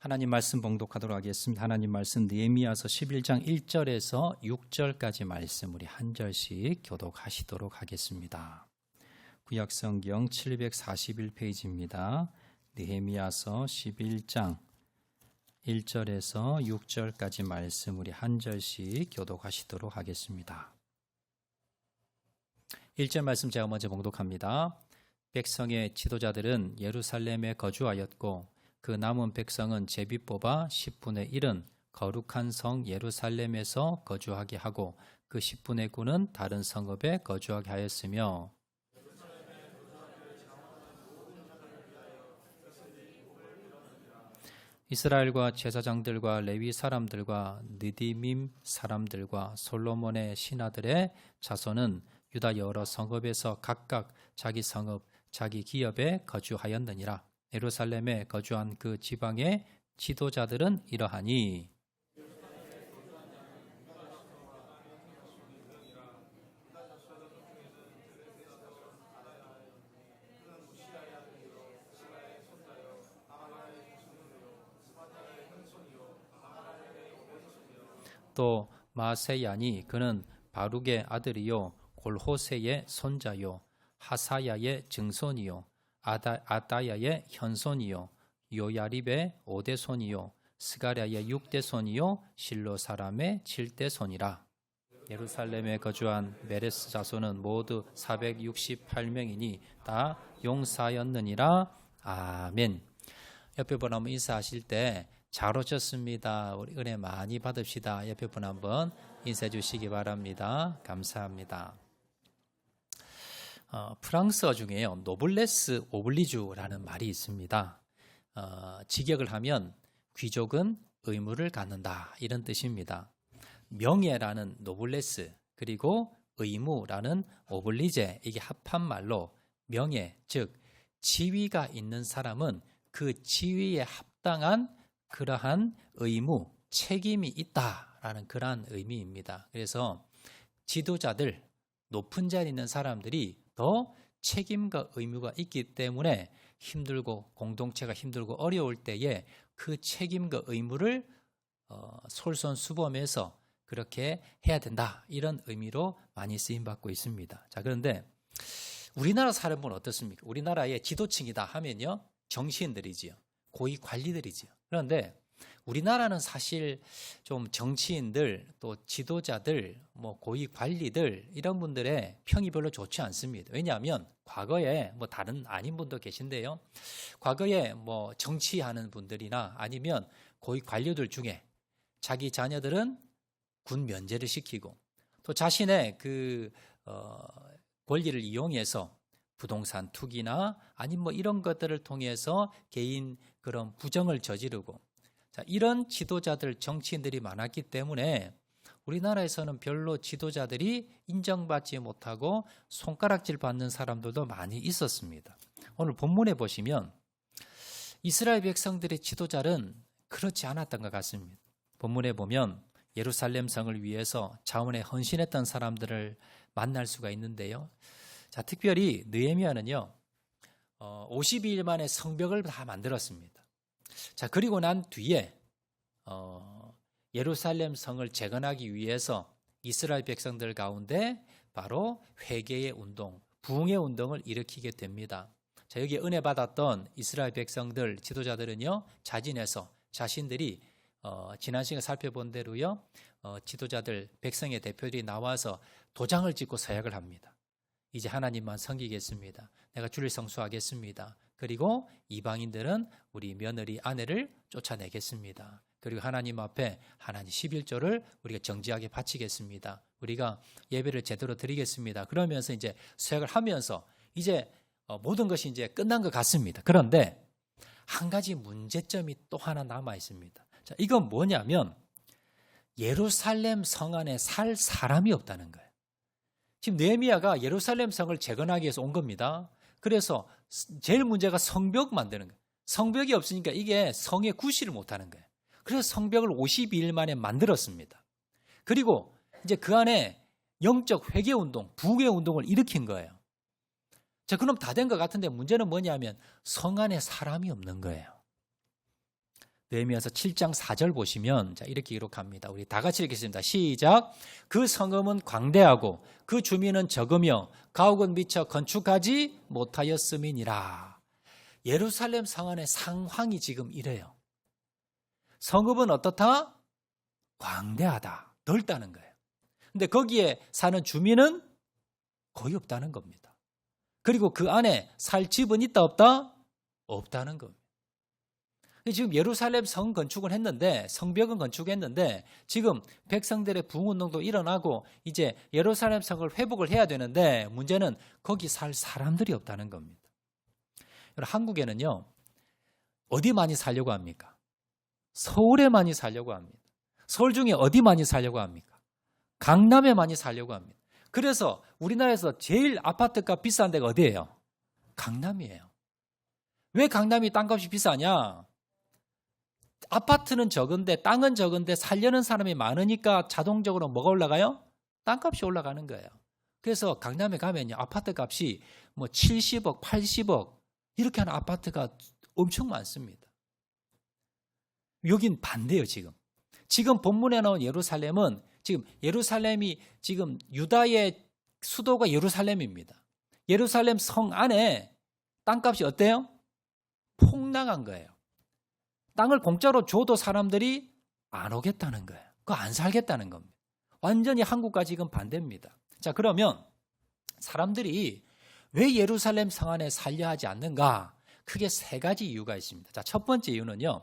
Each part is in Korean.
하나님 말씀 봉독하도록 하겠습니다. 하나님 말씀 느헤미야서 11장 1절에서 6절까지 말씀 우리 한 절씩 교독하시도록 하겠습니다. 구약성경 741페이지입니다. 느헤미야서 11장 1절에서 6절까지 말씀 우리 한 절씩 교독하시도록 하겠습니다. 1절 말씀 제가 먼저 봉독합니다. 백성의 지도자들은 예루살렘에 거주하였고 그 남은 백성은 제비 뽑아 10분의 1은 거룩한 성 예루살렘에서 거주하게 하고 그 10분의 9는 다른 성읍에 거주하게 하였으며 이스라엘과 제사장들과 레위 사람들과 느디밈 사람들과 솔로몬의 신하들의 자손은 유다 여러 성읍에서 각각 자기 성읍, 자기 기업에 거주하였느니라. 예루살렘에 거주한 그 지방의 지도자들은 이러하니 또 마세야니 그는 바룩의 아들이요 골호세의 손자요 하사야의 증손이요 아다야의 현손이요 요야립의 5대 손이요 스가랴의 6대 손이요 실로 사람의 7대 손이라. 예루살렘에 거주한 메레스 자손은 모두 468명이니 다 용사였느니라. 아멘. 옆에 분 한번 인사하실 때 잘 오셨습니다. 우리 은혜 많이 받읍시다. 옆에 분 한번 인사해 주시기 바랍니다. 감사합니다. 프랑스어 중에요, 노블레스 오블리주라는 말이 있습니다. 직역을 하면 귀족은 의무를 갖는다 이런 뜻입니다. 명예라는 노블레스 그리고 의무라는 오블리제, 이게 합한 말로 명예, 즉 지위가 있는 사람은 그 지위에 합당한 그러한 의무, 책임이 있다라는 그러한 의미입니다. 그래서 지도자들, 높은 자리에 있는 사람들이 더 책임과 의무가 있기 때문에 힘들고 공동체가 힘들고 어려울 때에 그 책임과 의무를 솔선수범해서 그렇게 해야 된다, 이런 의미로 많이 쓰임받고 있습니다. 자, 그런데 우리나라 사람은 어떻습니까? 우리나라의 지도층이다 하면요, 정치인들이지요, 고위 관리들이지요. 그런데 우리나라는 사실 좀 정치인들, 또 지도자들, 고위 관리들 이런 분들의 평이 별로 좋지 않습니다. 왜냐하면 과거에 다른 아닌 분도 계신데요, 과거에 정치하는 분들이나 아니면 고위 관료들 중에 자기 자녀들은 군 면제를 시키고 또 자신의 그 권리를 이용해서 부동산 투기나 아니면 이런 것들을 통해서 개인 그런 부정을 저지르고, 자, 이런 지도자들, 정치인들이 많았기 때문에 우리나라에서는 별로 지도자들이 인정받지 못하고 손가락질 받는 사람들도 많이 있었습니다. 오늘 본문에 보시면 이스라엘 백성들의 지도자는 그렇지 않았던 것 같습니다. 본문에 보면 예루살렘 성을 위해서 자원에 헌신했던 사람들을 만날 수가 있는데요. 자, 특별히 느헤미야는요, 52일 만에 성벽을 다 만들었습니다. 자, 그리고 난 뒤에 예루살렘 성을 재건하기 위해서 이스라엘 백성들 가운데 바로 회개의 운동, 부흥의 운동을 일으키게 됩니다. 자, 여기 은혜 받았던 이스라엘 백성들, 지도자들은요, 자진해서 자신들이 지난 시간에 살펴본 대로요, 지도자들, 백성의 대표들이 나와서 도장을 찍고 서약을 합니다. 이제 하나님만 섬기겠습니다. 내가 주를 성수하겠습니다. 그리고 이방인들은 우리 며느리, 아내를 쫓아내겠습니다. 그리고 하나님 앞에 하나님 11조를 우리가 정직하게 바치겠습니다. 우리가 예배를 제대로 드리겠습니다. 그러면서 이제 서약을 하면서 이제 모든 것이 이제 끝난 것 같습니다. 그런데 한 가지 문제점이 또 하나 남아 있습니다. 자, 이건 뭐냐면 예루살렘 성 안에 살 사람이 없다는 거예요. 지금 느헤미야가 예루살렘 성을 재건하기 위해서 온 겁니다. 그래서 제일 문제가 성벽 만드는 거예요. 성벽이 없으니까 이게 성에 구실을 못하는 거예요. 그래서 성벽을 52일 만에 만들었습니다. 그리고 이제 그 안에 영적 회개운동, 부흥의 운동을 일으킨 거예요. 자, 그럼 다 된 것 같은데 문제는 뭐냐면 성 안에 사람이 없는 거예요. 느헤미야서 7장 4절 보시면 자, 이렇게 기록합니다. 우리 다 같이 읽겠습니다. 시작. 그 성읍은 광대하고 그 주민은 적으며 가옥은 미처 건축하지 못하였음이니라. 예루살렘 성 안의 상황이 지금 이래요. 성읍은 어떻다? 광대하다, 넓다는 거예요. 근데 거기에 사는 주민은 거의 없다는 겁니다. 그리고 그 안에 살 집은 있다 없다? 없다는 겁니다. 지금 예루살렘 성 건축을 했는데, 성벽은 건축했는데 지금 백성들의 부흥운동도 일어나고 이제 예루살렘 성을 회복을 해야 되는데 문제는 거기 살 사람들이 없다는 겁니다. 한국에는요, 어디 많이 살려고 합니까? 서울에 많이 살려고 합니다. 서울 중에 어디 많이 살려고 합니까? 강남에 많이 살려고 합니다. 그래서 우리나라에서 제일 아파트값 비싼 데가 어디예요? 강남이에요. 왜 강남이 땅값이 비싸냐? 아파트는 적은데, 땅은 적은데 살려는 사람이 많으니까 자동적으로 뭐가 올라가요? 땅값이 올라가는 거예요. 그래서 강남에 가면요, 아파트 값이 뭐 70억, 80억 이렇게 하는 아파트가 엄청 많습니다. 여긴 반대예요, 지금. 지금 본문에 나온 예루살렘은 지금 예루살렘이 지금 유다의 수도가 예루살렘입니다. 예루살렘 성 안에 땅값이 어때요? 폭락한 거예요. 땅을 공짜로 줘도 사람들이 안 오겠다는 거예요. 그거 안 살겠다는 겁니다. 완전히 한국과 지금 반대입니다. 자, 그러면 사람들이 왜 예루살렘 성 안에 살려 하지 않는가? 크게 세 가지 이유가 있습니다. 자, 첫 번째 이유는요,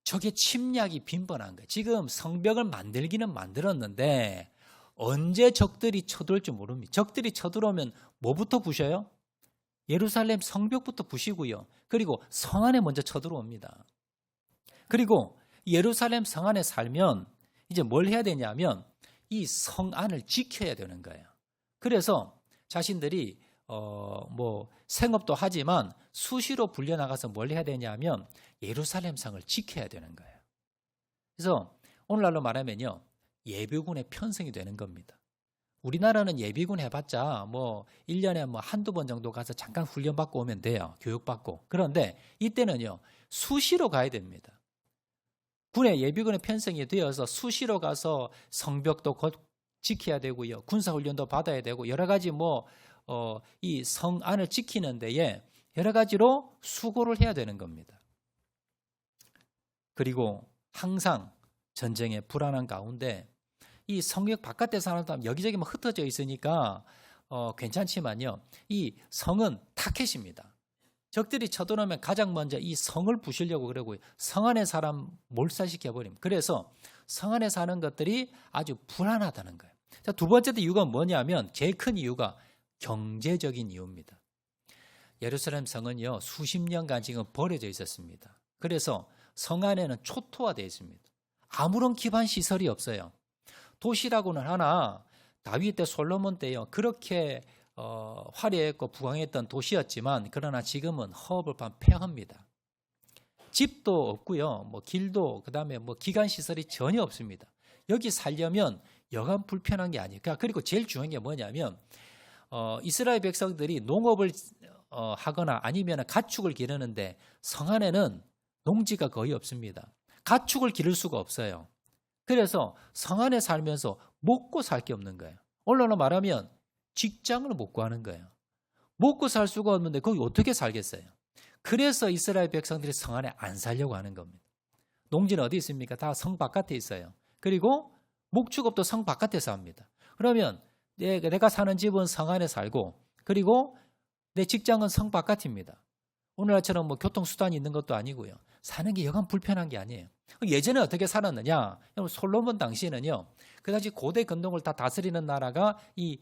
적의 침략이 빈번한 거예요. 지금 성벽을 만들기는 만들었는데 언제 적들이 쳐들어올 줄 모릅니다. 적들이 쳐들어오면 뭐부터 부셔요? 예루살렘 성벽부터 부시고요. 그리고 성 안에 먼저 쳐들어옵니다. 그리고 예루살렘 성 안에 살면 이제 뭘 해야 되냐면 이 성 안을 지켜야 되는 거예요. 그래서 자신들이 뭐 생업도 하지만 수시로 불려나가서 뭘 해야 되냐면 예루살렘 성을 지켜야 되는 거예요. 그래서 오늘날로 말하면요, 예비군의 편성이 되는 겁니다. 우리나라는 예비군 해봤자 뭐 1년에 뭐 한두 번 정도 가서 잠깐 훈련받고 오면 돼요. 교육받고. 그런데 이때는요, 수시로 가야 됩니다. 군의 예비군의 편성이 되어서 수시로 가서 성벽도 지켜야 되고요. 군사훈련도 받아야 되고 여러 가지 이 성 안을 지키는 데에 여러 가지로 수고를 해야 되는 겁니다. 그리고 항상 전쟁의 불안한 가운데 이 성벽 바깥에 사는 사람 여기저기 흩어져 있으니까 괜찮지만요, 이 성은 타켓입니다. 적들이 쳐들어오면 가장 먼저 이 성을 부시려고 그러고 성 안에 사람 몰살시켜 버립니다. 그래서 성 안에 사는 것들이 아주 불안하다는 거예요. 자, 두 번째 이유가 뭐냐면 제일 큰 이유가 경제적인 이유입니다. 예루살렘 성은요, 수십 년간 지금 버려져 있었습니다. 그래서 성 안에는 초토화되어 있습니다. 아무런 기반 시설이 없어요. 도시라고는 하나 다윗 때 솔로몬 때요, 그렇게 화려했고 부강했던 도시였지만 그러나 지금은 허허벌판 폐허합니다. 집도 없고요, 뭐 길도, 그다음에 뭐 기관 시설이 전혀 없습니다. 여기 살려면 여간 불편한 게 아닐까. 그리고 제일 중요한 게 뭐냐면 이스라엘 백성들이 농업을 하거나 아니면 가축을 기르는데 성 안에는 농지가 거의 없습니다. 가축을 기를 수가 없어요. 그래서 성 안에 살면서 먹고 살 게 없는 거예요. 오늘날로 말하면 직장을 못 구하는 거예요. 먹고 살 수가 없는데 거기 어떻게 살겠어요? 그래서 이스라엘 백성들이 성 안에 안 살려고 하는 겁니다. 농지는 어디 있습니까? 다 성 바깥에 있어요. 그리고 목축업도 성 바깥에서 합니다. 그러면 내가 사는 집은 성 안에 살고 그리고 내 직장은 성 바깥입니다. 오늘날처럼 뭐 교통수단이 있는 것도 아니고요. 사는 게 여간 불편한 게 아니에요. 예전에 어떻게 살았느냐? 솔로몬 당시에는요, 그 당시 고대 근동을 다 다스리는 나라가 이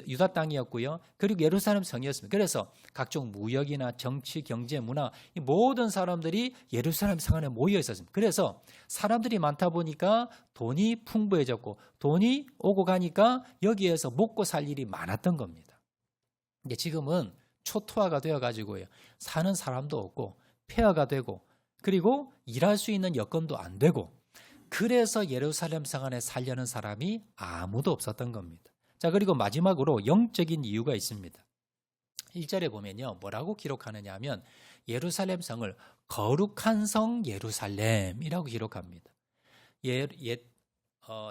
유다 땅이었고요. 그리고 예루살렘 성이었습니다. 그래서 각종 무역이나 정치, 경제, 문화 이 모든 사람들이 예루살렘 성 안에 모여 있었습니다. 그래서 사람들이 많다 보니까 돈이 풍부해졌고 돈이 오고 가니까 여기에서 먹고 살 일이 많았던 겁니다. 근데 지금은 초토화가 되어가지고요, 사는 사람도 없고 폐허가 되고 그리고 일할 수 있는 여건도 안 되고 그래서 예루살렘 성 안에 살려는 사람이 아무도 없었던 겁니다. 자, 그리고 마지막으로 영적인 이유가 있습니다. 1절에 보면요, 뭐라고 기록하느냐 하면 예루살렘 성을 거룩한 성 예루살렘이라고 기록합니다.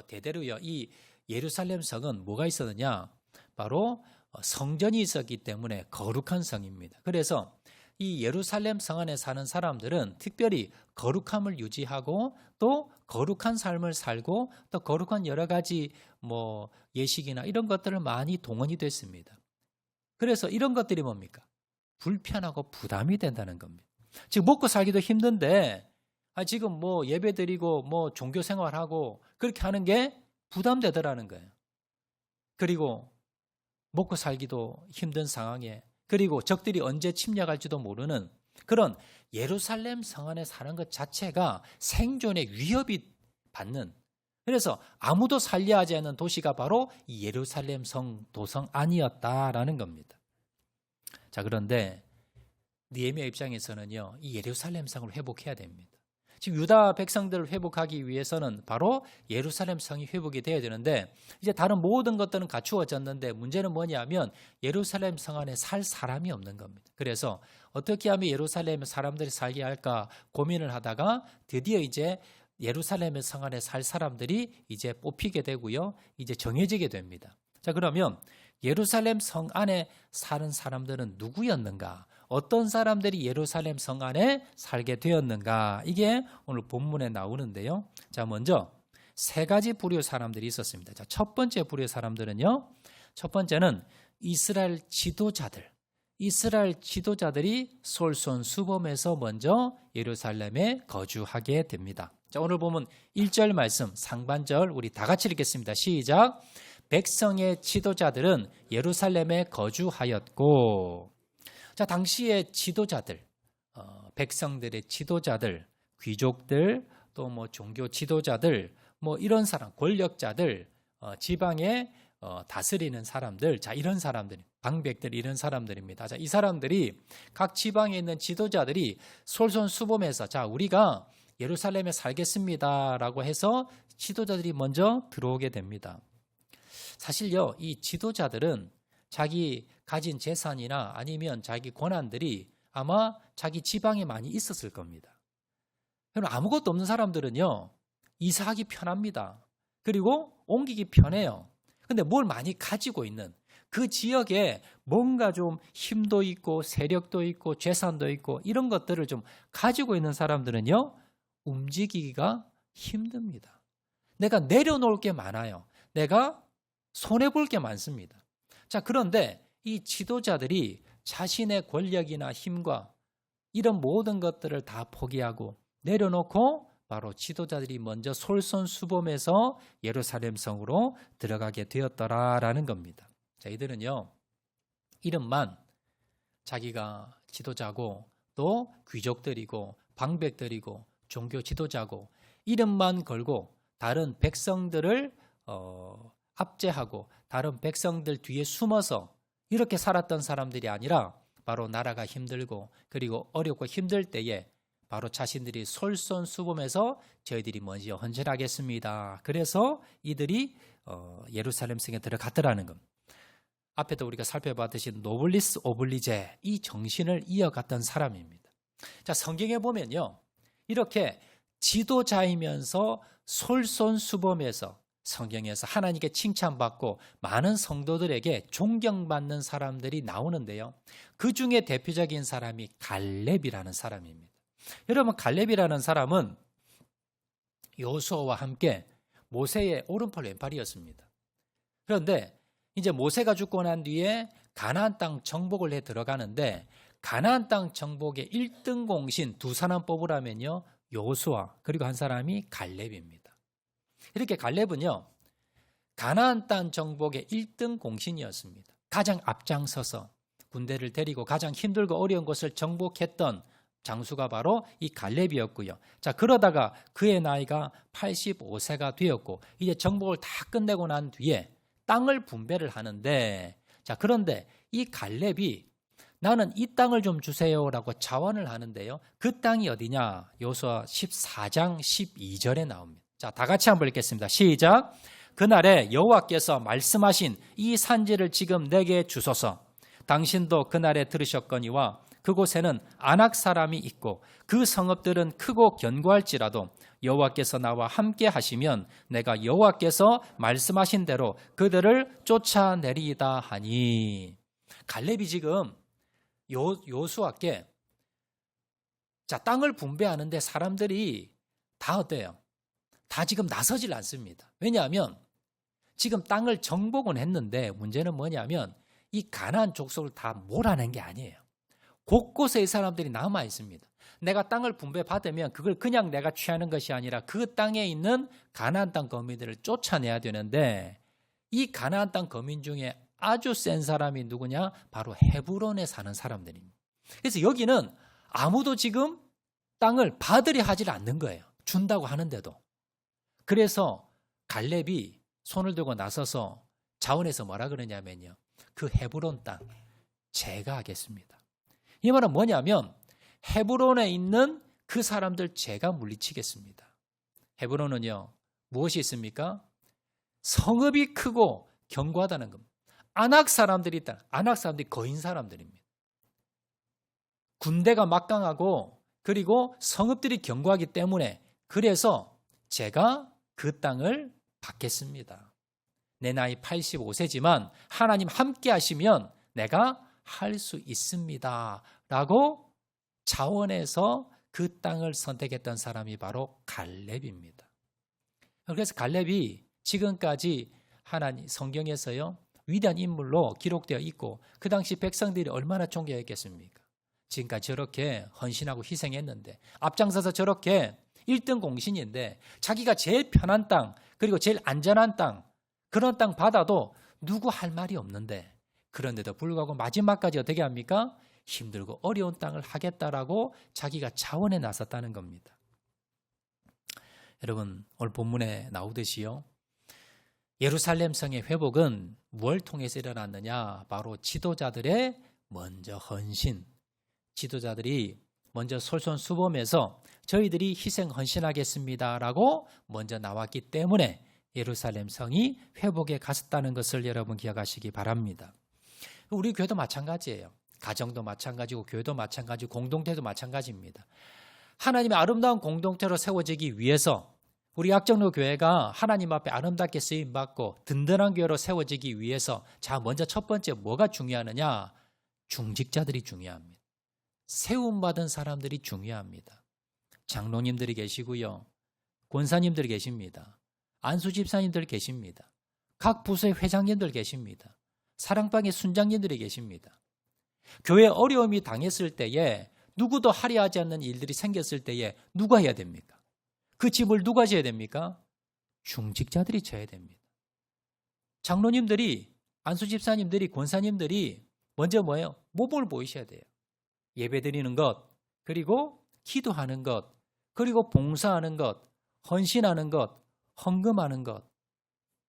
대대로요. 이 예루살렘 성은 뭐가 있었느냐? 바로 성전이 있었기 때문에 거룩한 성입니다. 그래서 이 예루살렘 성 안에 사는 사람들은 특별히 거룩함을 유지하고 또 거룩한 삶을 살고 또 거룩한 여러 가지 예식이나 이런 것들을 많이 동원이 됐습니다. 그래서 이런 것들이 뭡니까? 불편하고 부담이 된다는 겁니다. 지금 먹고 살기도 힘든데 지금 예배 드리고 종교 생활하고 그렇게 하는 게 부담되더라는 거예요. 그리고 먹고 살기도 힘든 상황에 그리고 적들이 언제 침략할지도 모르는 그런 예루살렘 성 안에 사는 것 자체가 생존의 위협이 받는 그래서 아무도 살려 하지 않는 도시가 바로 이 예루살렘 성 도성 안이었다라는 겁니다. 자, 그런데 느헤미야 입장에서는요, 이 예루살렘 성을 회복해야 됩니다. 지금 유다 백성들을 회복하기 위해서는 바로 예루살렘 성이 회복이 돼야 되는데 이제 다른 모든 것들은 갖추어졌는데 문제는 뭐냐면 예루살렘 성 안에 살 사람이 없는 겁니다. 그래서 어떻게 하면 예루살렘에 사람들이 살게 할까 고민을 하다가 드디어 이제 예루살렘의 성 안에 살 사람들이 이제 뽑히게 되고요. 이제 정해지게 됩니다. 자, 그러면 예루살렘 성 안에 사는 사람들은 누구였는가? 어떤 사람들이 예루살렘 성 안에 살게 되었는가? 이게 오늘 본문에 나오는데요. 자, 먼저 세 가지 부류의 사람들이 있었습니다. 자, 첫 번째 부류의 사람들은요. 첫 번째는 이스라엘 지도자들. 이스라엘 지도자들이 솔선수범해서 먼저 예루살렘에 거주하게 됩니다. 자, 오늘 보면 1절 말씀 상반절 우리 다 같이 읽겠습니다. 시작. 백성의 지도자들은 예루살렘에 거주하였고. 자, 당시의 지도자들, 백성들의 지도자들, 귀족들, 또 종교 지도자들, 이런 사람, 권력자들, 지방에 다스리는 사람들, 자, 이런 사람들, 방백들 이런 사람들입니다. 자, 이 사람들이 각 지방에 있는 지도자들이 솔선수범해서 자, 우리가 예루살렘에 살겠습니다라고 해서 지도자들이 먼저 들어오게 됩니다. 사실요, 이 지도자들은 자기 가진 재산이나 아니면 자기 권한들이 아마 자기 지방에 많이 있었을 겁니다. 그럼 아무것도 없는 사람들은요, 이사하기 편합니다. 그리고 옮기기 편해요. 근데 뭘 많이 가지고 있는 그 지역에 뭔가 좀 힘도 있고 세력도 있고 재산도 있고 이런 것들을 좀 가지고 있는 사람들은요, 움직이기가 힘듭니다. 내가 내려놓을 게 많아요. 내가 손해볼 게 많습니다. 자, 그런데 이 지도자들이 자신의 권력이나 힘과 이런 모든 것들을 다 포기하고 내려놓고 바로 지도자들이 먼저 솔선수범해서 예루살렘 성으로 들어가게 되었더라라는 겁니다. 자, 이들은요, 이름만 자기가 지도자고 또 귀족들이고 방백들이고 종교 지도자고 이름만 걸고 다른 백성들을 압제하고 다른 백성들 뒤에 숨어서 이렇게 살았던 사람들이 아니라 바로 나라가 힘들고 그리고 어렵고 힘들 때에 바로 자신들이 솔선수범해서 저희들이 먼저 헌신하겠습니다. 그래서 이들이 예루살렘 성에 들어갔더라는 것. 앞에도 우리가 살펴봤듯이 노블리스 오블리제 이 정신을 이어갔던 사람입니다. 자, 성경에 보면요, 이렇게 지도자이면서 솔선수범해서 성경에서 하나님께 칭찬받고 많은 성도들에게 존경받는 사람들이 나오는데요. 그 중에 대표적인 사람이 갈렙이라는 사람입니다. 여러분, 갈렙이라는 사람은 여호수아와 함께 모세의 오른팔 왼팔이었습니다. 그런데 이제 모세가 죽고 난 뒤에 가나안 땅 정복을 해 들어가는데 가나안 땅 정복의 1등 공신 두 사람 뽑으라면요, 여호수아 그리고 한 사람이 갈렙입니다. 이렇게 갈렙은요, 가나안 땅 정복의 1등 공신이었습니다. 가장 앞장서서 군대를 데리고 가장 힘들고 어려운 곳을 정복했던 장수가 바로 이 갈렙이었고요. 자, 그러다가 그의 나이가 85세가 되었고 이제 정복을 다 끝내고 난 뒤에 땅을 분배를 하는데, 자, 그런데 이 갈렙이 나는 이 땅을 좀 주세요라고 자원을 하는데요. 그 땅이 어디냐? 여호수아 14장 12절에 나옵니다. 자, 다 같이 한번 읽겠습니다. 시작. 그날에 여호와께서 말씀하신 이 산지를 지금 내게 주소서. 당신도 그날에 들으셨거니와 그곳에는 아낙 사람이 있고 그 성읍들은 크고 견고할지라도 여호와께서 나와 함께 하시면 내가 여호와께서 말씀하신 대로 그들을 쫓아내리이다 하니. 갈렙이 지금 여호수아께 자, 땅을 분배하는데 사람들이 다 어때요? 다 지금 나서질 않습니다. 왜냐하면 지금 땅을 정복은 했는데 문제는 뭐냐면 이 가나안 족속을 다 몰아낸 게 아니에요. 곳곳에 이 사람들이 남아 있습니다. 내가 땅을 분배받으면 그걸 그냥 내가 취하는 것이 아니라 그 땅에 있는 가나안 땅 거민들을 쫓아내야 되는데 이 가나안 땅 거민 중에 아주 센 사람이 누구냐? 바로 헤브론에 사는 사람들입니다. 그래서 여기는 아무도 지금 땅을 받으려 하질 않는 거예요. 준다고 하는데도. 그래서 갈렙이 손을 들고 나서서 자원에서 뭐라 그러냐면요. 그 헤브론 땅 제가 하겠습니다. 이 말은 뭐냐면 헤브론에 있는 그 사람들 제가 물리치겠습니다. 헤브론은요. 무엇이 있습니까? 성읍이 크고 견고하다는 겁니다. 아낙 사람들이 있다. 아낙 사람들이 거인 사람들입니다. 군대가 막강하고 그리고 성읍들이 견고하기 때문에 그래서 제가 그 땅을 받겠습니다. 내 나이 85세지만 하나님 함께 하시면 내가 할 수 있습니다. 라고 자원에서 그 땅을 선택했던 사람이 바로 갈렙입니다. 그래서 갈렙이 지금까지 하나님 성경에서요. 위대한 인물로 기록되어 있고 그 당시 백성들이 얼마나 존경했겠습니까? 지금까지 저렇게 헌신하고 희생했는데 앞장서서 저렇게 1등 공신인데 자기가 제일 편한 땅 그리고 제일 안전한 땅 그런 땅 받아도 누구 할 말이 없는데 그런데도 불구하고 마지막까지 어떻게 합니까? 힘들고 어려운 땅을 하겠다라고 자기가 자원에 나섰다는 겁니다. 여러분 오늘 본문에 나오듯이요. 예루살렘 성의 회복은 무엇을 통해서 일어났느냐? 바로 지도자들의 먼저 헌신. 지도자들이 먼저 솔선수범해서 저희들이 희생 헌신하겠습니다라고 먼저 나왔기 때문에 예루살렘 성이 회복에 갔었다는 것을 여러분 기억하시기 바랍니다. 우리 교회도 마찬가지예요. 가정도 마찬가지고 교회도 마찬가지고 공동체도 마찬가지입니다. 하나님의 아름다운 공동체로 세워지기 위해서 우리 약정로 교회가 하나님 앞에 아름답게 쓰임받고 든든한 교회로 세워지기 위해서 자 먼저 첫 번째 뭐가 중요하느냐? 중직자들이 중요합니다. 세움받은 사람들이 중요합니다. 장로님들이 계시고요. 권사님들이 계십니다. 안수집사님들 계십니다. 각 부서의 회장님들 계십니다. 사랑방의 순장님들이 계십니다. 교회 어려움이 당했을 때에 누구도 하려 하지 않는 일들이 생겼을 때에 누가 해야 됩니까? 그 짐을 누가 져야 됩니까? 중직자들이 져야 됩니다. 장로님들이, 안수집사님들이, 권사님들이 먼저 뭐예요? 모범을 보이셔야 돼요. 예배드리는 것, 그리고 기도하는 것, 그리고 봉사하는 것, 헌신하는 것, 헌금하는 것.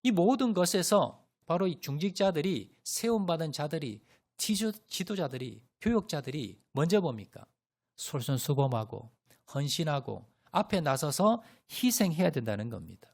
이 모든 것에서 바로 이 중직자들이 세움받은 자들이 지도자들이 교역자들이 먼저 뭡니까? 솔선수범하고 헌신하고 앞에 나서서 희생해야 된다는 겁니다.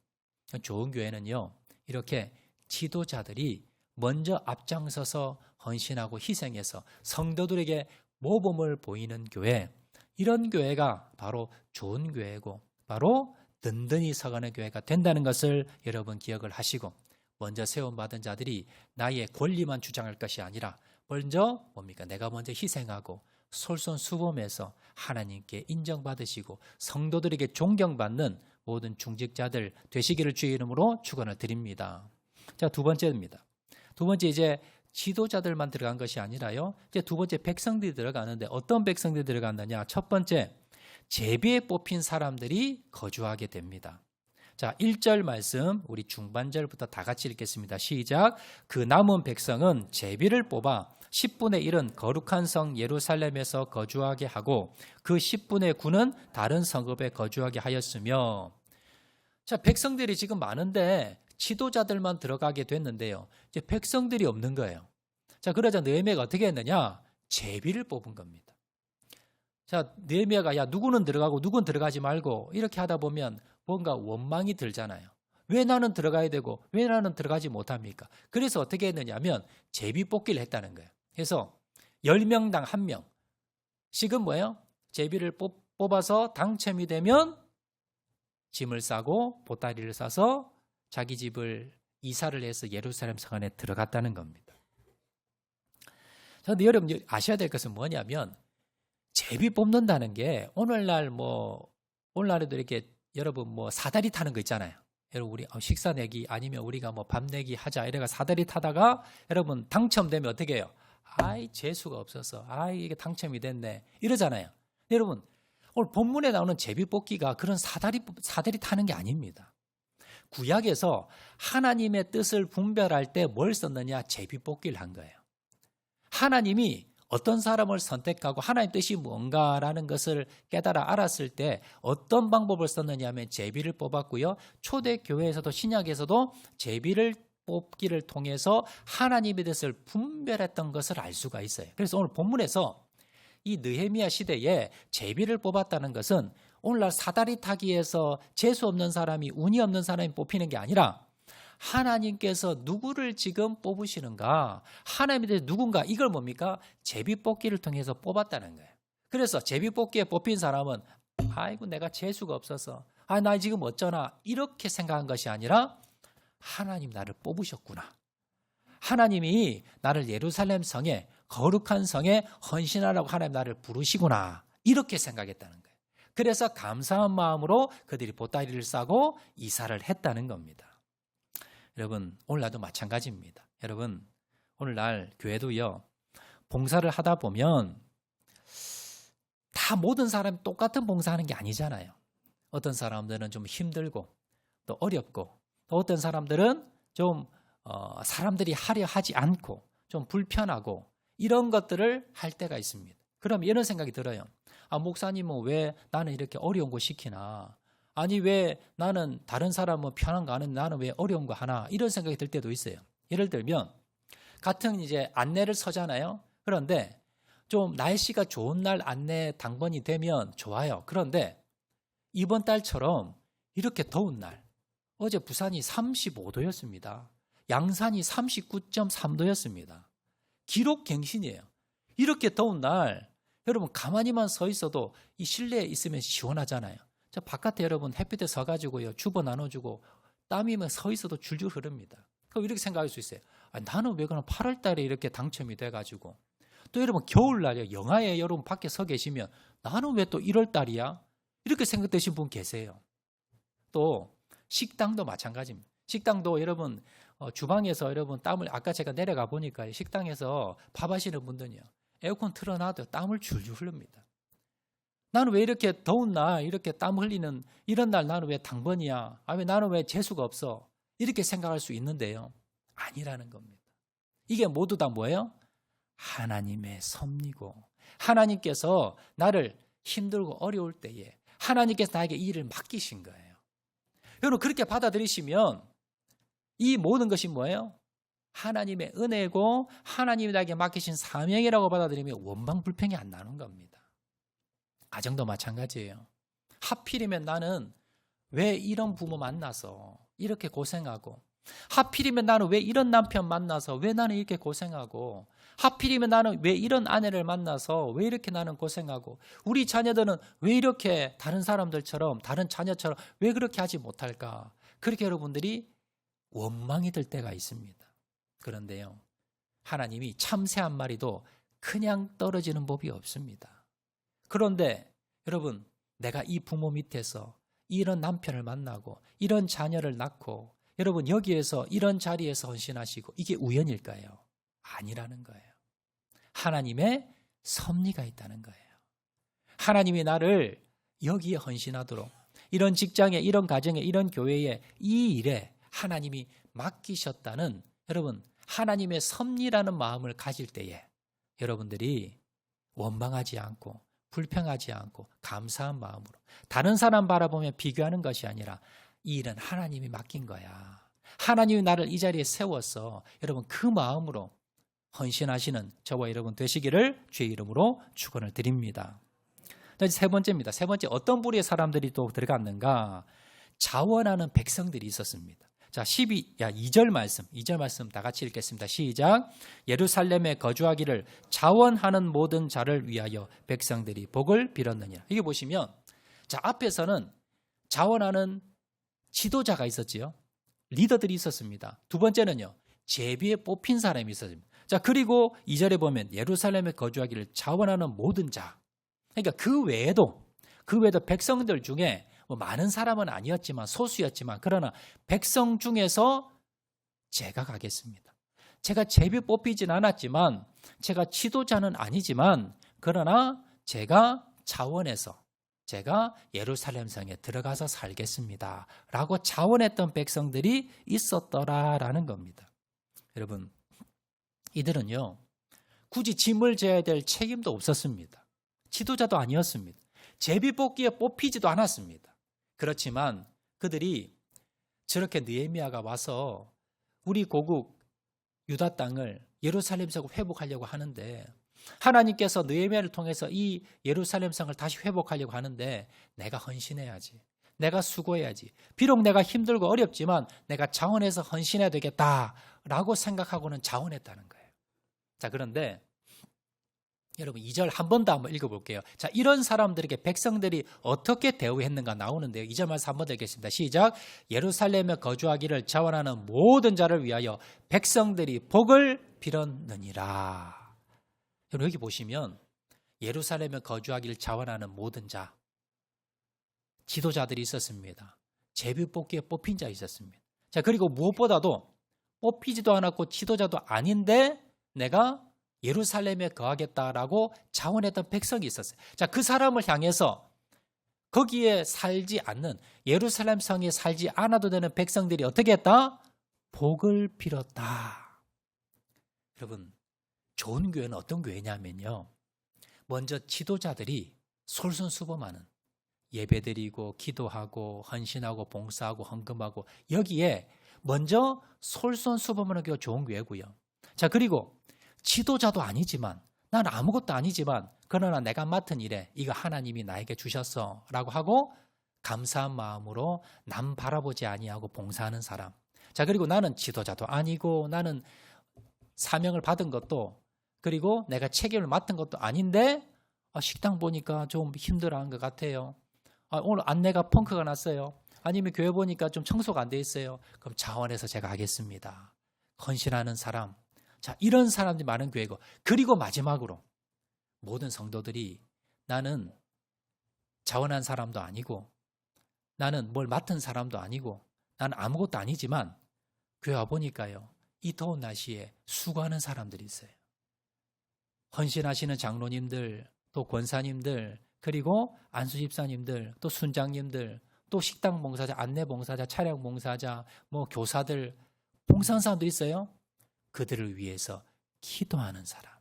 좋은 교회는요. 이렇게 지도자들이 먼저 앞장서서 헌신하고 희생해서 성도들에게 모범을 보이는 교회, 이런 교회가 바로 좋은 교회고 바로 든든히 서가는 교회가 된다는 것을 여러분 기억을 하시고 먼저 세움받은 자들이 나의 권리만 주장할 것이 아니라 먼저 뭡니까? 내가 먼저 희생하고 솔선수범해서 하나님께 인정받으시고 성도들에게 존경받는 모든 중직자들 되시기를 주의 이름으로 축원을 드립니다. 자, 두 번째입니다. 두 번째 이제 지도자들만 들어간 것이 아니라요. 이제 두 번째 백성들이 들어가는데 어떤 백성들이 들어갔느냐? 첫 번째 제비에 뽑힌 사람들이 거주하게 됩니다. 자, 1절 말씀 우리 중반절부터 다 같이 읽겠습니다. 시작. 그 남은 백성은 제비를 뽑아 10분의 1은 거룩한 성 예루살렘에서 거주하게 하고 그 10분의 9는 다른 성읍에 거주하게 하였으며. 자, 백성들이 지금 많은데 지도자들만 들어가게 됐는데요. 이제 백성들이 없는 거예요. 자, 그러자 느헤미야가 어떻게 했느냐? 제비를 뽑은 겁니다. 자, 느헤미야가 야 누구는 들어가고 누구는 들어가지 말고 이렇게 하다 보면 뭔가 원망이 들잖아요. 왜 나는 들어가야 되고 왜 나는 들어가지 못합니까? 그래서 어떻게 했느냐면 제비 뽑기를 했다는 거예요. 그래서 10명당 1명, 식은 뭐예요? 제비를 뽑아서 당첨이 되면 짐을 싸고 보따리를 싸서 자기 집을 이사를 해서 예루살렘 성 안에 들어갔다는 겁니다. 그런데 여러분 아셔야 될 것은 뭐냐면 제비 뽑는다는 게 오늘날에도 이렇게 여러분 사다리 타는 거 있잖아요. 여러분 우리 식사 내기 아니면 우리가 밥 내기 하자 이래가 사다리 타다가 여러분 당첨되면 어떻게 해요? 아이 재수가 없어서 이게 당첨이 됐네 이러잖아요. 여러분 오늘 본문에 나오는 제비 뽑기가 그런 사다리 타는 게 아닙니다. 구약에서 하나님의 뜻을 분별할 때 뭘 썼느냐? 제비 뽑기를 한 거예요. 하나님이 어떤 사람을 선택하고 하나님의 뜻이 뭔가라는 것을 깨달아 알았을 때 어떤 방법을 썼느냐 하면 제비를 뽑았고요. 초대교회에서도 신약에서도 제비를 뽑기를 통해서 하나님의 뜻을 분별했던 것을 알 수가 있어요. 그래서 오늘 본문에서 이 느헤미야 시대에 제비를 뽑았다는 것은 오늘날 사다리 타기에서 재수 없는 사람이 운이 없는 사람이 뽑히는 게 아니라 하나님께서 누구를 지금 뽑으시는가, 하나님에 대해 누군가, 이걸 뭡니까? 제비뽑기를 통해서 뽑았다는 거예요. 그래서 제비뽑기에 뽑힌 사람은 아이고 내가 재수가 없어서 나 지금 어쩌나 이렇게 생각한 것이 아니라 하나님 나를 뽑으셨구나. 하나님이 나를 예루살렘 성에 거룩한 성에 헌신하라고 하나님 나를 부르시구나. 이렇게 생각했다는 거예요. 그래서 감사한 마음으로 그들이 보따리를 싸고 이사를 했다는 겁니다. 여러분 오늘날도 마찬가지입니다. 여러분 오늘날 교회도요. 봉사를 하다 보면 다 모든 사람이 똑같은 봉사하는 게 아니잖아요. 어떤 사람들은 좀 힘들고 또 어렵고 또 어떤 사람들은 좀 사람들이 하려 하지 않고 좀 불편하고 이런 것들을 할 때가 있습니다. 그럼 이런 생각이 들어요. 목사님은 왜 나는 이렇게 어려운 거 시키나? 아니 왜 나는 다른 사람은 편한 거 하는데 나는 왜 어려운 거 하나? 이런 생각이 들 때도 있어요. 예를 들면 같은 이제 안내를 서잖아요. 그런데 좀 날씨가 좋은 날 안내 당번이 되면 좋아요. 그런데 이번 달처럼 이렇게 더운 날, 어제 부산이 35도였습니다. 양산이 39.3도였습니다. 기록 갱신이에요. 이렇게 더운 날 여러분 가만히만 서 있어도 이 실내에 있으면 시원하잖아요. 저 바깥에 여러분 햇빛에 서가지고요 주보 나눠주고 땀이면 서 있어도 줄줄 흐릅니다. 그럼 이렇게 생각할 수 있어요. 나는 왜 그럼 8월 달에 이렇게 당첨이 돼가지고 또 여러분 겨울날에 영하에 여러분 밖에 서 계시면 나는 왜 또 1월 달이야? 이렇게 생각되신 분 계세요. 또 식당도 마찬가지입니다. 식당도 여러분 주방에서 여러분 땀을 아까 제가 내려가 보니까 식당에서 밥 하시는 분들이요. 에어컨 틀어놔도 땀을 줄줄 흐릅니다. 나는 왜 이렇게 더운 날 이렇게 땀 흘리는 이런 날 나는 왜 당번이야? 왜 나는 왜 재수가 없어? 이렇게 생각할 수 있는데요. 아니라는 겁니다. 이게 모두 다 뭐예요? 하나님의 섭리고 하나님께서 나를 힘들고 어려울 때에 하나님께서 나에게 이 일을 맡기신 거예요. 여러분 그렇게 받아들이시면 이 모든 것이 뭐예요? 하나님의 은혜고 하나님이 나에게 맡기신 사명이라고 받아들이면 원망불평이 안 나는 겁니다. 가정도 마찬가지예요. 하필이면 나는 왜 이런 부모 만나서 이렇게 고생하고 하필이면 나는 왜 이런 남편 만나서 왜 나는 이렇게 고생하고 하필이면 나는 왜 이런 아내를 만나서 왜 이렇게 나는 고생하고 우리 자녀들은 왜 이렇게 다른 사람들처럼 다른 자녀처럼 왜 그렇게 하지 못할까? 그렇게 여러분들이 원망이 들 때가 있습니다. 그런데요. 하나님이 참새 한 마리도 그냥 떨어지는 법이 없습니다. 그런데 여러분 내가 이 부모 밑에서 이런 남편을 만나고 이런 자녀를 낳고 여러분 여기에서 이런 자리에서 헌신하시고 이게 우연일까요? 아니라는 거예요. 하나님의 섭리가 있다는 거예요. 하나님이 나를 여기에 헌신하도록 이런 직장에 이런 가정에 이런 교회에 이 일에 하나님이 맡기셨다는 여러분 하나님의 섭리라는 마음을 가질 때에 여러분들이 원망하지 않고 불평하지 않고 감사한 마음으로 다른 사람 바라보며 비교하는 것이 아니라 이 일은 하나님이 맡긴 거야. 하나님이 나를 이 자리에 세웠어. 여러분 그 마음으로 헌신하시는 저와 여러분 되시기를 주의 이름으로 축원을 드립니다. 세 번째입니다. 세 번째 어떤 부류의 사람들이 또 들어갔는가? 자원하는 백성들이 있었습니다. 자, 2절 말씀 다 같이 읽겠습니다. 시작. 예루살렘에 거주하기를 자원하는 모든 자를 위하여 백성들이 복을 빌었느니라. 이게 보시면, 자, 앞에서는 자원하는 지도자가 있었지요. 리더들이 있었습니다. 두 번째는요, 제비에 뽑힌 사람이 있었습니다. 자, 그리고 2절에 보면 예루살렘에 거주하기를 자원하는 모든 자. 그러니까 그 외에도 백성들 중에 뭐 많은 사람은 아니었지만, 소수였지만, 그러나 백성 중에서 제가 가겠습니다. 제가 제비 뽑히진 않았지만, 제가 지도자는 아니지만, 그러나 제가 자원해서 제가 예루살렘 성에 들어가서 살겠습니다 라고 자원했던 백성들이 있었더라라는 겁니다. 여러분, 이들은요, 굳이 짐을 져야 될 책임도 없었습니다. 지도자도 아니었습니다. 제비 뽑기에 뽑히지도 않았습니다. 그렇지만 그들이 저렇게 느헤미야가 와서 우리 고국 유다 땅을 예루살렘 성을 회복하려고 하는데, 하나님께서 느헤미야를 통해서 이 예루살렘 성을 다시 회복하려고 하는데, 내가 헌신해야지, 내가 수고해야지, 비록 내가 힘들고 어렵지만 내가 자원해서 헌신해야 되겠다라고 생각하고는 자원했다는 거예요. 자, 그런데 여러분 2절 한 번 더 한번 읽어볼게요. 자, 이런 사람들에게 백성들이 어떻게 대우했는가 나오는데요. 2절 말씀 한 번 더 읽겠습니다. 시작. 예루살렘에 거주하기를 자원하는 모든 자를 위하여 백성들이 복을 빌었느니라. 여러분 여기 보시면 예루살렘에 거주하기를 자원하는 모든 자, 지도자들이 있었습니다. 제비 뽑기에 뽑힌 자 있었습니다. 자, 그리고 무엇보다도 뽑히지도 않았고 지도자도 아닌데 내가 예루살렘에 거하겠다라고 자원했던 백성이 있었어요. 자, 그 사람을 향해서 거기에 살지 않는, 예루살렘 성에 살지 않아도 되는 백성들이 어떻게 했다? 복을 빌었다. 여러분, 좋은 교회는 어떤 교회냐면요, 먼저 지도자들이 솔선수범하는, 예배드리고 기도하고 헌신하고 봉사하고 헌금하고, 여기에 먼저 솔선수범하는 교회가 좋은 교회고요. 자, 그리고 지도자도 아니지만, 난 아무것도 아니지만, 그러나 내가 맡은 일에 이거 하나님이 나에게 주셨어 라고 하고 감사한 마음으로 남 바라보지 아니하고 봉사하는 사람. 자, 그리고 나는 지도자도 아니고, 나는 사명을 받은 것도, 그리고 내가 책임을 맡은 것도 아닌데, 식당 보니까 좀 힘들어한 것 같아요. 오늘 안내가 펑크가 났어요. 아니면 교회 보니까 좀 청소가 안 돼 있어요. 그럼 자원해서 제가 하겠습니다. 헌신하는 사람. 자, 이런 사람들이 많은 교회고, 그리고 마지막으로 모든 성도들이, 나는 자원한 사람도 아니고, 나는 뭘 맡은 사람도 아니고, 나는 아무것도 아니지만 교회 와보니까요, 이 더운 날씨에 수고하는 사람들이 있어요. 헌신하시는 장로님들, 또 권사님들, 그리고 안수집사님들, 또 순장님들, 또 식당 봉사자, 안내 봉사자, 차량 봉사자, 뭐 교사들, 봉사하는 사람들이 있어요. 그들을 위해서 기도하는 사람.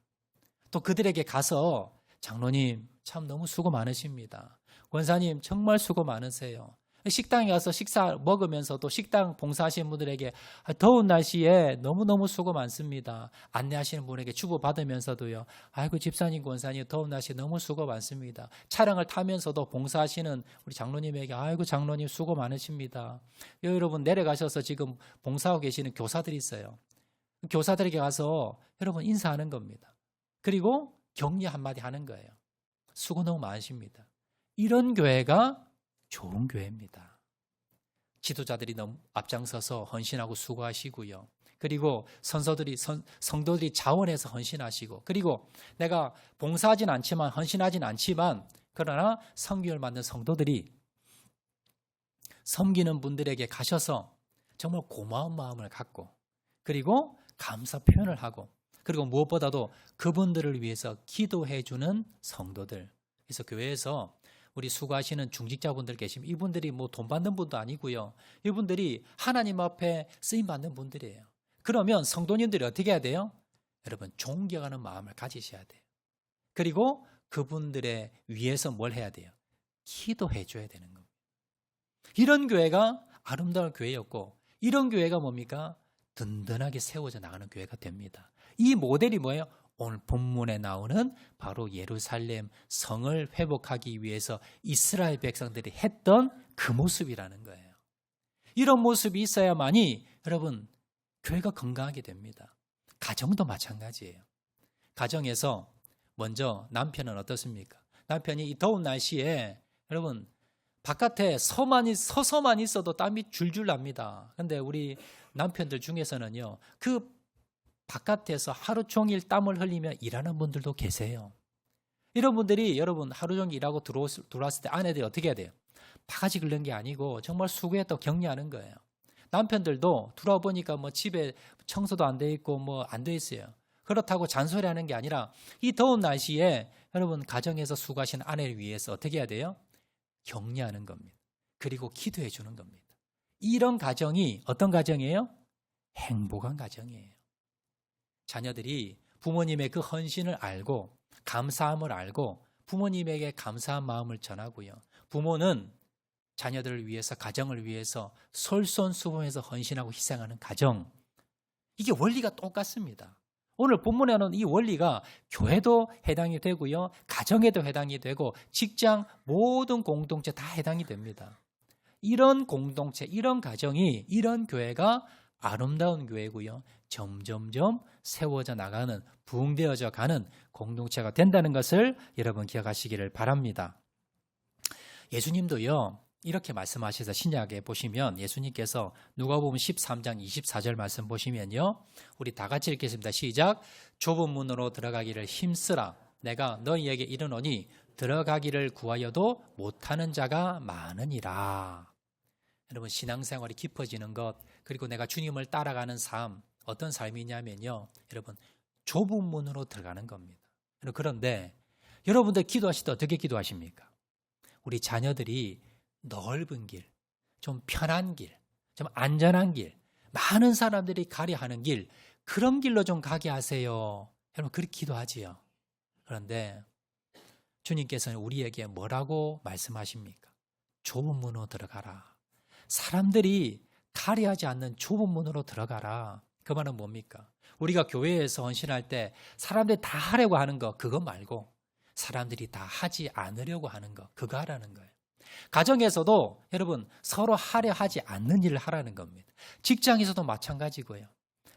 또 그들에게 가서, 장로님 참 너무 수고 많으십니다. 권사님 정말 수고 많으세요. 식당에 가서 식사 먹으면서도 식당 봉사하시는 분들에게 더운 날씨에 너무너무 수고 많습니다. 안내하시는 분에게 주고받으면서도요, 아이고 집사님, 권사님 더운 날씨에 너무 수고 많습니다. 차량을 타면서도 봉사하시는 우리 장로님에게, 아이고 장로님 수고 많으십니다. 여러분 내려가셔서 지금 봉사하고 계시는 교사들이 있어요. 교사들에게 가서 여러분 인사하는 겁니다. 그리고 격려 한마디 하는 거예요. 수고 너무 많으십니다. 이런 교회가 좋은 교회입니다. 지도자들이 너무 앞장서서 헌신하고 수고하시고요. 그리고 성도들이 자원해서 헌신하시고, 그리고 내가 봉사하진 않지만, 헌신하진 않지만, 그러나 성교를 맡는 성도들이 섬기는 분들에게 가셔서 정말 고마운 마음을 갖고, 그리고 감사 표현을 하고, 그리고 무엇보다도 그분들을 위해서 기도해 주는 성도들. 그래서 교회에서 우리 수고하시는 중직자분들 계시면, 이분들이 뭐 돈 받는 분도 아니고요. 이분들이 하나님 앞에 쓰임 받는 분들이에요. 그러면 성도님들이 어떻게 해야 돼요? 여러분, 존경하는 마음을 가지셔야 돼요. 그리고 그분들의 위해서 뭘 해야 돼요? 기도해 줘야 되는 겁니다. 이런 교회가 아름다운 교회였고, 이런 교회가 뭡니까? 든든하게 세워져 나가는 교회가 됩니다. 이 모델이 뭐예요? 오늘 본문에 나오는 바로 예루살렘 성을 회복하기 위해서 이스라엘 백성들이 했던 그 모습이라는 거예요. 이런 모습이 있어야만이 여러분 교회가 건강하게 됩니다. 가정도 마찬가지예요. 가정에서 먼저 남편은 어떻습니까? 남편이 이 더운 날씨에 여러분 바깥에 서서만 있어도 땀이 줄줄 납니다. 그런데 우리 남편들 중에서는요, 그 바깥에서 하루 종일 땀을 흘리며 일하는 분들도 계세요. 이런 분들이 여러분 하루 종일 일하고 들어왔을 때 아내들이 어떻게 해야 돼요? 바가지 긁는 게 아니고 정말 수고했다고 격려하는 거예요. 남편들도 들어와 보니까 뭐 집에 청소도 안 돼 있고 뭐 안 돼 있어요. 그렇다고 잔소리하는 게 아니라 이 더운 날씨에 여러분 가정에서 수고하신 아내를 위해서 어떻게 해야 돼요? 격려하는 겁니다. 그리고 기도해 주는 겁니다. 이런 가정이 어떤 가정이에요? 행복한 가정이에요. 자녀들이 부모님의 그 헌신을 알고 감사함을 알고 부모님에게 감사한 마음을 전하고요. 부모는 자녀들을 위해서 가정을 위해서 솔선수범해서 헌신하고 희생하는 가정. 이게 원리가 똑같습니다. 오늘 본문에는 이 원리가 교회도 해당이 되고요. 가정에도 해당이 되고 직장 모든 공동체 다 해당이 됩니다. 이런 공동체, 이런 가정이 이런 교회가 아름다운 교회고요. 점점점 세워져 나가는 부흥되어져 가는 공동체가 된다는 것을 여러분 기억하시기를 바랍니다. 예수님도요. 이렇게 말씀하셔서 신약에 보시면 예수님께서 누가복음 13장 24절 말씀 보시면요. 우리 다 같이 읽겠습니다. 시작. 좁은 문으로 들어가기를 힘쓰라. 내가 너희에게 이르노니 들어가기를 구하여도 못하는 자가 많으니라. 여러분 신앙생활이 깊어지는 것 그리고 내가 주님을 따라가는 삶 어떤 삶이냐면요. 여러분 좁은 문으로 들어가는 겁니다. 그런데 여러분들 기도하실 때 어떻게 기도하십니까? 우리 자녀들이 넓은 길, 좀 편한 길, 좀 안전한 길, 많은 사람들이 가려 하는 길, 그런 길로 좀 가게 하세요. 여러분 그렇게 기도하지요. 그런데 주님께서는 우리에게 뭐라고 말씀하십니까? 좁은 문으로 들어가라. 사람들이 가려 하지 않는 좁은 문으로 들어가라. 그 말은 뭡니까? 우리가 교회에서 헌신할 때 사람들이 다 하려고 하는 거 그거 말고 사람들이 다 하지 않으려고 하는 거 그거 하라는 거예요. 가정에서도 여러분 서로 하려 하지 않는 일을 하라는 겁니다. 직장에서도 마찬가지고요.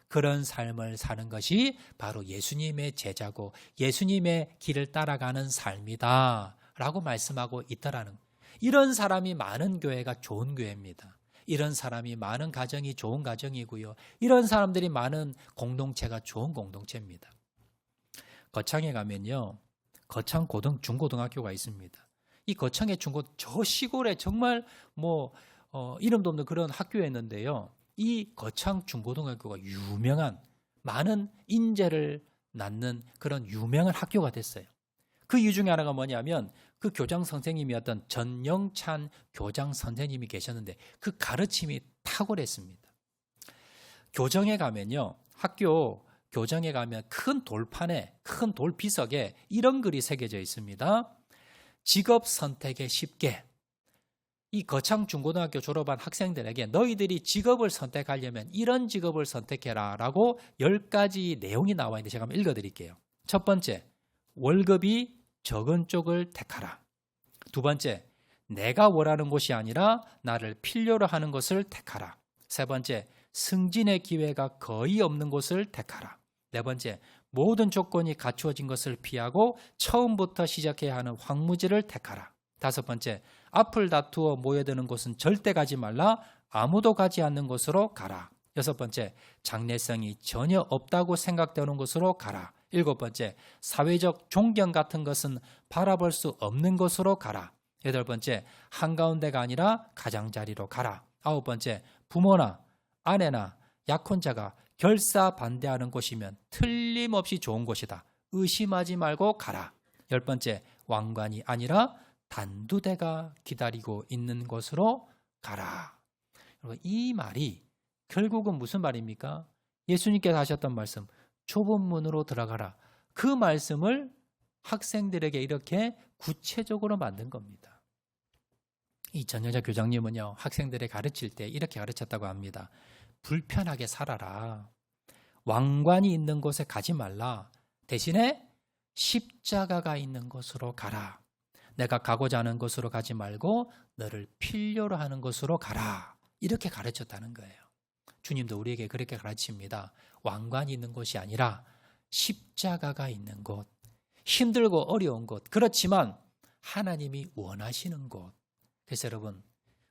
그런 삶을 사는 것이 바로 예수님의 제자고 예수님의 길을 따라가는 삶이다 라고 말씀하고 있더라는 거예요. 이런 사람이 많은 교회가 좋은 교회입니다. 이런 사람이 많은 가정이 좋은 가정이고요. 이런 사람들이 많은 공동체가 좋은 공동체입니다. 거창에 가면요. 거창 중고등학교가 있습니다. 이 거창의 저 시골에 정말 이름도 없는 그런 학교였는데요. 이 거창 중고등학교가 유명한 많은 인재를 낳는 그런 유명한 학교가 됐어요. 그 이유 중에 하나가 뭐냐면 그 교장 선생님이었던 전영찬 교장 선생님이 계셨는데 그 가르침이 탁월했습니다. 교정에 가면요. 학교 교정에 가면 큰 돌판에 큰 돌비석에 이런 글이 새겨져 있습니다. 직업 선택에 쉽게. 이 거창 중고등학교 졸업한 학생들에게 너희들이 직업을 선택하려면 이런 직업을 선택해라 라고 10가지 내용이 나와 있는데 제가 한번 읽어드릴게요. 첫 번째, 월급이 적은 쪽을 택하라. 두 번째, 내가 원하는 곳이 아니라 나를 필요로 하는 것을 택하라. 세 번째, 승진의 기회가 거의 없는 곳을 택하라. 네 번째, 모든 조건이 갖추어진 것을 피하고 처음부터 시작해야 하는 황무지를 택하라. 다섯 번째, 앞을 다투어 모여드는 곳은 절대 가지 말라. 아무도 가지 않는 곳으로 가라. 여섯 번째, 장래성이 전혀 없다고 생각되는 곳으로 가라. 일곱 번째, 사회적 존경 같은 것은 바라볼 수 없는 곳으로 가라. 여덟 번째, 한가운데가 아니라 가장자리로 가라. 아홉 번째, 부모나 아내나 약혼자가 결사 반대하는 곳이면 틀림없이 좋은 곳이다. 의심하지 말고 가라. 열 번째, 왕관이 아니라 단두대가 기다리고 있는 곳으로 가라. 이 말이 결국은 무슨 말입니까? 예수님께서 하셨던 말씀, 좁은 문으로 들어가라. 그 말씀을 학생들에게 이렇게 구체적으로 만든 겁니다. 이 전여자 교장님은요, 학생들에 가르칠 때 이렇게 가르쳤다고 합니다. 불편하게 살아라. 왕관이 있는 곳에 가지 말라. 대신에 십자가가 있는 곳으로 가라. 내가 가고자 하는 곳으로 가지 말고 너를 필요로 하는 곳으로 가라. 이렇게 가르쳤다는 거예요. 주님도 우리에게 그렇게 가르칩니다. 왕관이 있는 곳이 아니라 십자가가 있는 곳, 힘들고 어려운 곳, 그렇지만 하나님이 원하시는 곳. 그래서 여러분,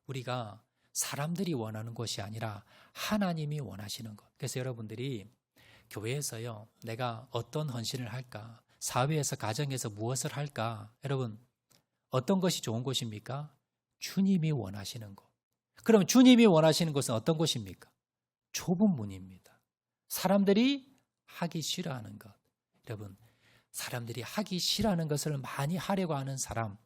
우리가 사람들이 원하는 곳이 아니라 하나님이 원하시는 것. 그래서 여러분들이 교회에서요, 내가 어떤 헌신을 할까? 사회에서, 가정에서 무엇을 할까? 여러분, 어떤 것이 좋은 곳입니까? 주님이 원하시는 곳. 그럼 주님이 원하시는 곳은 어떤 곳입니까? 좁은 문입니다. 사람들이 하기 싫어하는 것. 여러분, 사람들이 하기 싫어하는 것을 많이 하려고 하는 사람,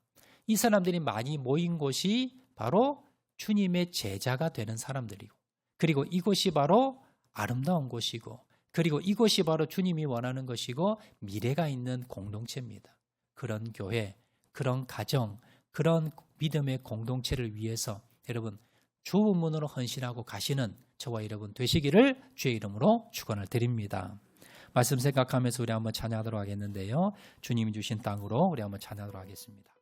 이 사람들이 많이 모인 곳이 바로 주님의 제자가 되는 사람들이고, 그리고 이곳이 바로 아름다운 곳이고, 그리고 이곳이 바로 주님이 원하는 것이고 미래가 있는 공동체입니다. 그런 교회, 그런 가정, 그런 믿음의 공동체를 위해서 여러분 좁은 문으로 헌신하고 가시는 저와 여러분 되시기를 주의 이름으로 축원을 드립니다. 말씀 생각하면서 우리 한번 찬양하도록 하겠는데요. 주님이 주신 땅으로 우리 한번 찬양하도록 하겠습니다.